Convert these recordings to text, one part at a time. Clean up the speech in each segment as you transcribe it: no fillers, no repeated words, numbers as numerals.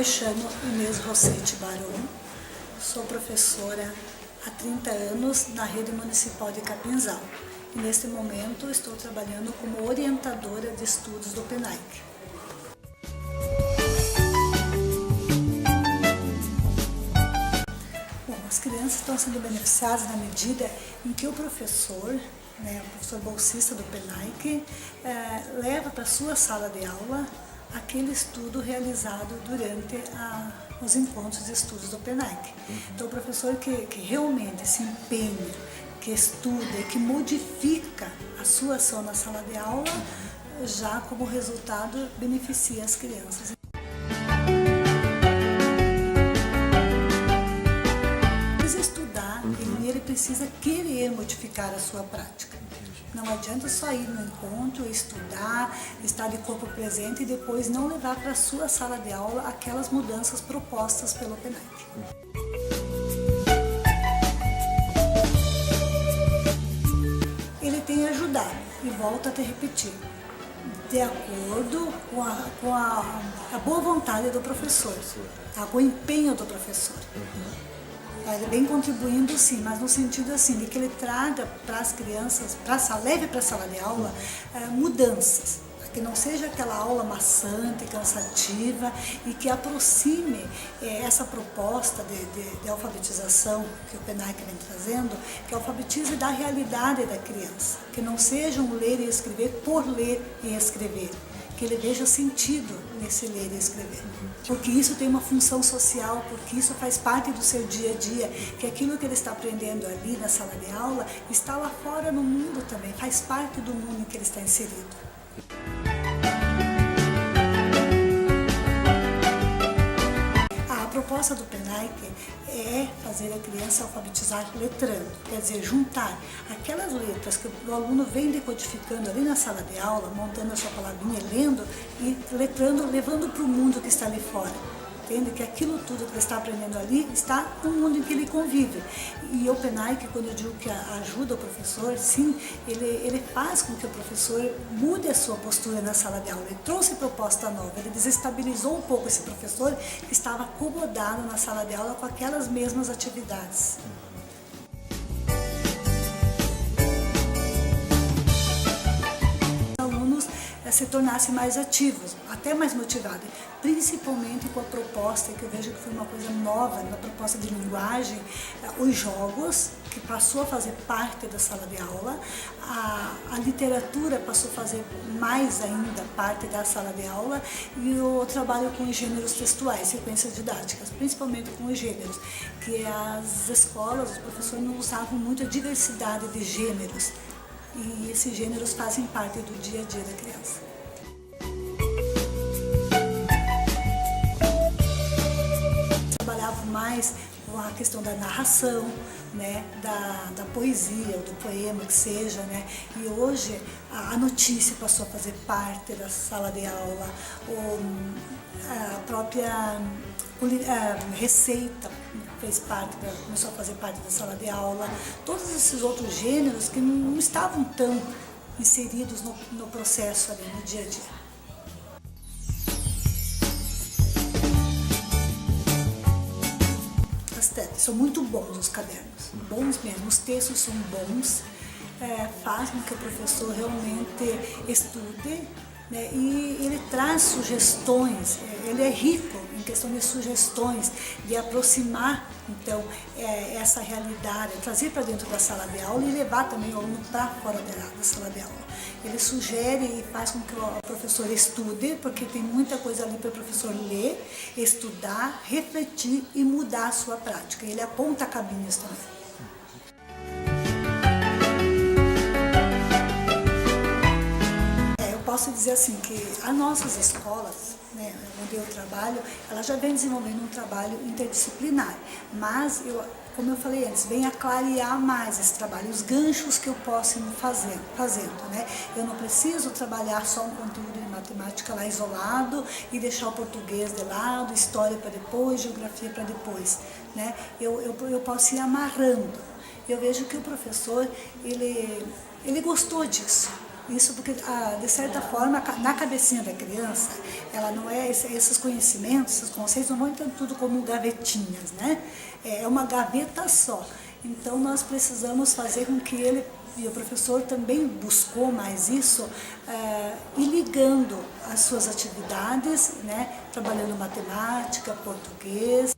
chamo Inês Rossetti Baron, sou professora há 30 anos na Rede Municipal de Capinzal e neste momento estou trabalhando como orientadora de estudos do PENAIC. Bom, as crianças estão sendo beneficiadas na medida em que o professor, o professor bolsista do PENAIC, leva para a sua sala de aula aquele estudo realizado durante os encontros de estudos do PENAIC. Então, o professor que realmente se empenha, que estuda e que modifica a sua ação na sala de aula, já como resultado beneficia as crianças. Precisa estudar e ele precisa querer modificar a sua prática. Não adianta só ir no encontro, estudar, estar de corpo presente e depois não levar para a sua sala de aula aquelas mudanças propostas pelo PENAIC. Ele tem ajudado e volta a te repetir, de acordo com a boa vontade do professor, com o empenho do professor. Ele vem contribuindo sim, mas no sentido assim, de que ele traga para as crianças, leve para a sala de aula mudanças, que não seja aquela aula maçante, cansativa e que aproxime essa proposta de alfabetização que o PENAIC vem trazendo, que alfabetize da realidade da criança, que não seja um ler e escrever por ler e escrever, que ele veja sentido nesse ler e escrever. Porque isso tem uma função social, porque isso faz parte do seu dia a dia, que aquilo que ele está aprendendo ali na sala de aula está lá fora no mundo também, faz parte do mundo em que ele está inserido. A proposta do PENAIC é fazer a criança alfabetizar letrando, quer dizer, juntar aquelas letras que o aluno vem decodificando ali na sala de aula, montando a sua palavrinha, lendo e letrando, levando para o mundo que está ali fora. Entende? Que aquilo tudo que ele está aprendendo ali está no mundo em que ele convive. E o PENAIC, quando eu digo que ajuda o professor, sim, ele faz com que o professor mude a sua postura na sala de aula. Ele trouxe proposta nova, ele desestabilizou um pouco esse professor que estava acomodado na sala de aula com aquelas mesmas atividades. Se tornassem mais ativos, até mais motivados, principalmente com a proposta, que eu vejo que foi uma coisa nova, na proposta de linguagem, os jogos, que passou a fazer parte da sala de aula, a literatura passou a fazer mais ainda parte da sala de aula e o trabalho com os gêneros textuais, sequências didáticas, principalmente com os gêneros, que as escolas, os professores não usavam muito a diversidade de gêneros, e esses gêneros fazem parte do dia a dia da criança. Trabalhava mais com a questão da narração, da poesia, do poema que seja, e hoje a notícia passou a fazer parte da sala de aula, a própria receita começou a fazer parte da sala de aula, todos esses outros gêneros que não estavam tão inseridos no processo ali, no dia a dia. São muito bons os cadernos, bons mesmo, os textos são bons, faz com que o professor realmente estude, e ele traz sugestões, ele é rico em questão de sugestões, de aproximar então essa realidade, trazer para dentro da sala de aula e levar também o aluno para fora da sala de aula. Ele sugere e faz com que o professor estude, porque tem muita coisa ali para o professor ler, estudar, refletir e mudar a sua prática. Ele aponta caminhos também. Posso dizer assim que as nossas escolas, onde eu trabalho, elas já vêm desenvolvendo um trabalho interdisciplinar, mas como eu falei antes, vem a clarear mais esse trabalho, os ganchos que eu posso ir fazendo. Eu não preciso trabalhar só um conteúdo de matemática lá isolado e deixar o português de lado, história para depois, geografia para depois. Eu posso ir amarrando. Eu vejo que o professor, ele gostou disso. Isso porque, de certa forma, na cabecinha da criança, ela não é esses conhecimentos, esses conceitos não vão entrar tudo como gavetinhas, né? É uma gaveta só. Então nós precisamos fazer com que ele, e o professor também buscou mais isso, ir ligando as suas atividades, né? Trabalhando matemática, português.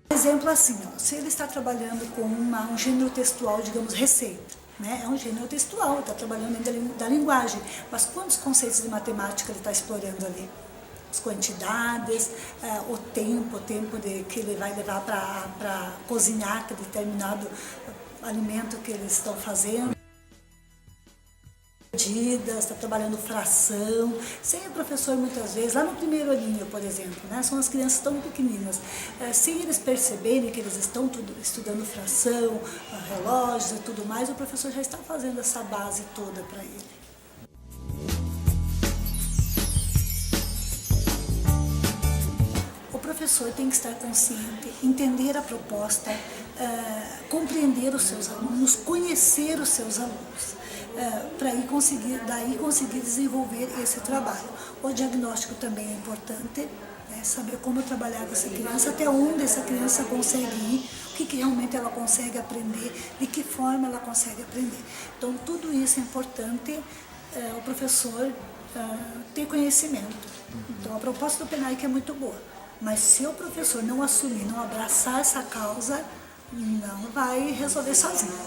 Exemplo assim, ó, se ele está trabalhando com um gênero textual, digamos, receita, né? É um gênero textual, está trabalhando dentro da linguagem, mas quantos conceitos de matemática ele está explorando ali? As quantidades, o tempo que ele vai levar para cozinhar determinado alimento que eles estão fazendo. Medidas, está trabalhando fração, sem o professor muitas vezes, lá no primeiro aninho, por exemplo, né, são as crianças tão pequeninas, sem eles perceberem que eles estão estudando fração, relógios e tudo mais, o professor já está fazendo essa base toda para ele. O professor tem que estar consciente, entender a proposta, compreender os seus alunos, conhecer os seus alunos, para daí conseguir desenvolver esse trabalho. O diagnóstico também é importante, né, saber como trabalhar com essa criança, até onde essa criança consegue ir, o que realmente ela consegue aprender, de que forma ela consegue aprender. Então tudo isso é importante, o professor ter conhecimento. Então a proposta do PENAIC é muito boa, mas se o professor não assumir, não abraçar essa causa, não vai resolver sozinho.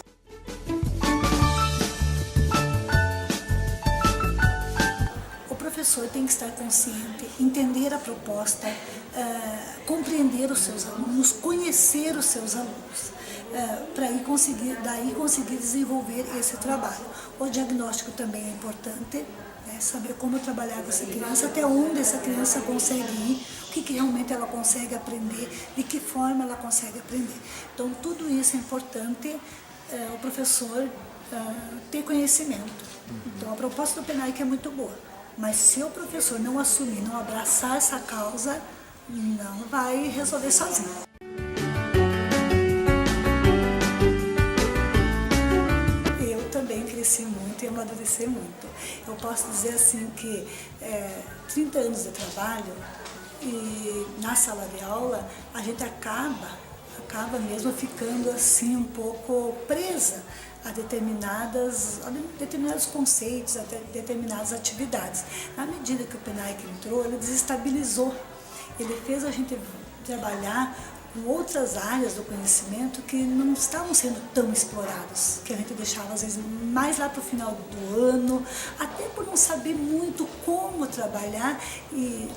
O professor tem que estar consciente, entender a proposta, compreender os seus alunos, conhecer os seus alunos, para daí conseguir desenvolver esse trabalho. O diagnóstico também é importante, né, saber como trabalhar com essa criança, até onde essa criança consegue ir, o que realmente ela consegue aprender, de que forma ela consegue aprender. Então tudo isso é importante, o professor ter conhecimento. Então a proposta do PENAIC é muito boa, mas se o professor não assumir, não abraçar essa causa, não vai resolver sozinho. Eu também cresci muito e amadureci muito. Eu posso dizer assim que 30 anos de trabalho e na sala de aula a gente acaba mesmo ficando assim um pouco presa a determinados conceitos, a determinadas atividades. Na medida que o PENAIC entrou, ele desestabilizou, ele fez a gente trabalhar com outras áreas do conhecimento que não estavam sendo tão exploradas, que a gente deixava às vezes mais lá para o final do ano, até por não saber muito como trabalhar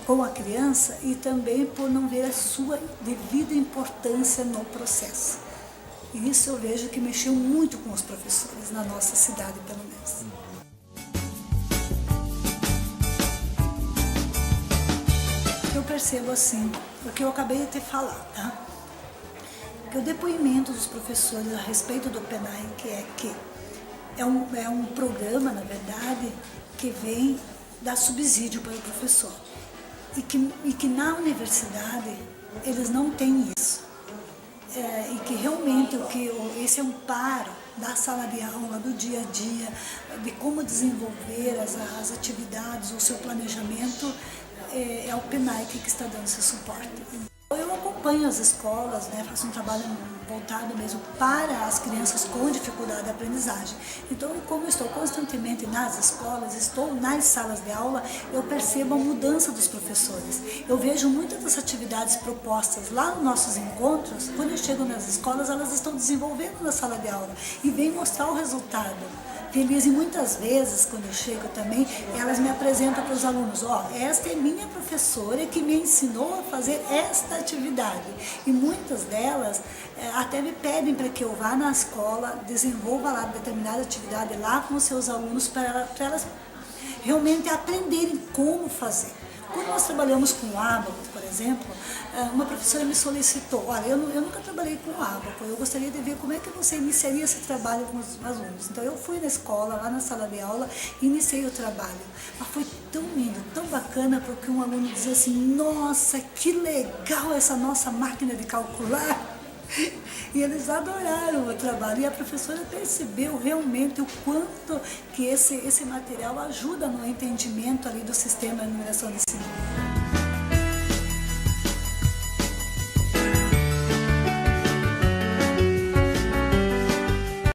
com a criança e também por não ver a sua devida importância no processo. E isso eu vejo que mexeu muito com os professores, na nossa cidade pelo menos. Eu percebo assim, o que eu acabei de te falar, tá? Que o depoimento dos professores a respeito do PENAIC é que é um programa, na verdade, que vem dar subsídio para o professor. E que na universidade eles não têm isso. E que realmente esse amparo da sala de aula, do dia a dia, de como desenvolver as atividades, o seu planejamento, é o PENAIC que está dando esse suporte. Eu acompanho as escolas, né, faço um trabalho voltado mesmo para as crianças com dificuldade de aprendizagem. Então, como eu estou constantemente nas escolas, estou nas salas de aula, eu percebo a mudança dos professores. Eu vejo muitas das atividades propostas lá nos nossos encontros, quando eu chego nas escolas, elas estão desenvolvendo na sala de aula e vêm mostrar o resultado. Feliz, e muitas vezes, quando eu chego também, elas me apresentam para os alunos, esta é minha professora que me ensinou a fazer esta atividade. E muitas delas até me pedem para que eu vá na escola, desenvolva lá determinada atividade lá com os seus alunos, para elas realmente aprenderem como fazer. Quando nós trabalhamos com o ábaco, por exemplo, uma professora me solicitou, olha, eu nunca trabalhei com o ábaco, eu gostaria de ver como é que você iniciaria esse trabalho com os alunos. Então eu fui na escola, lá na sala de aula, e iniciei o trabalho. Mas foi tão lindo, tão bacana, porque um aluno dizia assim, nossa, que legal essa nossa máquina de calcular. E eles adoraram o trabalho e a professora percebeu realmente o quanto que esse material ajuda no entendimento ali do sistema de numeração decimal.